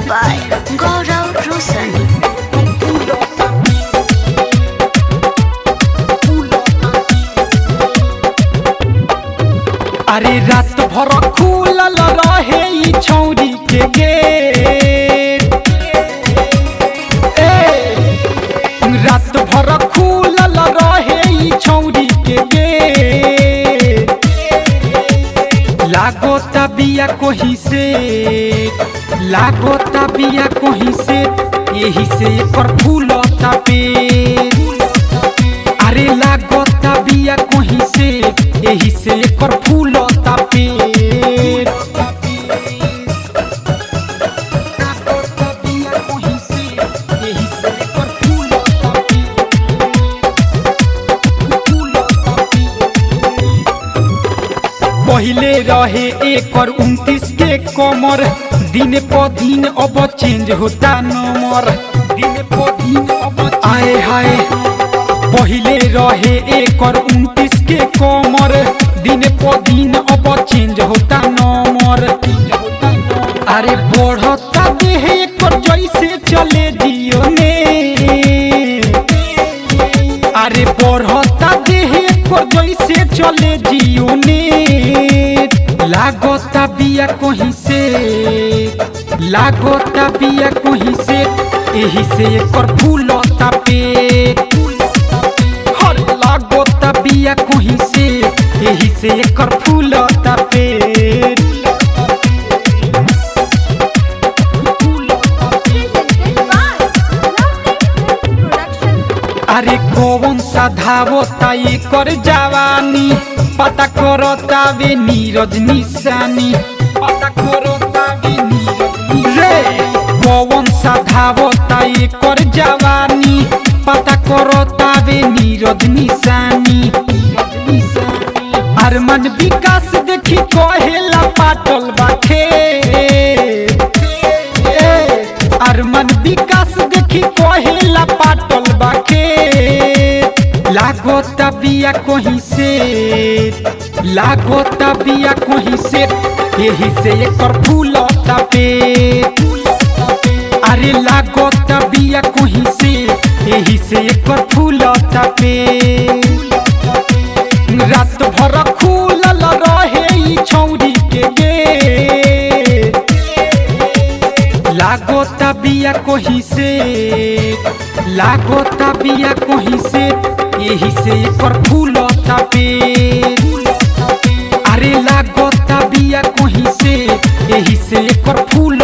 by Gaurav Roshan. अरे रात भर खुलल रहे ई छौरी के गेट। रात भर खुलल रहे ई छौरी के गेट। लागोता बिया कोही से, लागोता बिया कोही से, यही से एकर फूलता पेट। अरे लागोता बिया कोही से, यही से एकर फूलता पेट। लागोता बिया कोही से, यही से एकर फूलता पेट। पहिले रहे एकर 29 के कमर, दिन प दिन अब चेंज होता नंबर। दिन प दिन अब आए हाय। पहिले रहे एकर 29 के कमर, दिन प दिन अब चेंज होता नंबर। अरे बढ़ता देह एकर जैसे चले जियो ने। अरे बढ़ता देह एकर जैसे चले जियो ने। लागोता बिया कोही से, लागोता बिया कोही से, यही से एकर फूलता पेट। लागोता बिया कोही से, यही से एकर फूलता पेट। अरे कौन सा धावता एकर जवानी, पता करता वे नीरज निशानी। पता करता वे नीरज रे। कौन सा धावता एकर जवानी, पता करता वे नीरज निशानी। अरमान विकास देखी कहेला पाटल बाखे। अरमान विकास देखी कहेला पाटल बाखे। लागोता बिया कोही से, लागोता बिया कोही से, यही से एकर फूलता पेट। अरे लागोता बिया कोही से, यही से एकर फूलता पेट। रात भर खुलल रहे ई छौरी के गेट। लागोता बिया कोही से, लागोता बिया कोही से, यही से एकर फूलता पेट। अरे लागोता बिया कोही से, यही से एकर फूल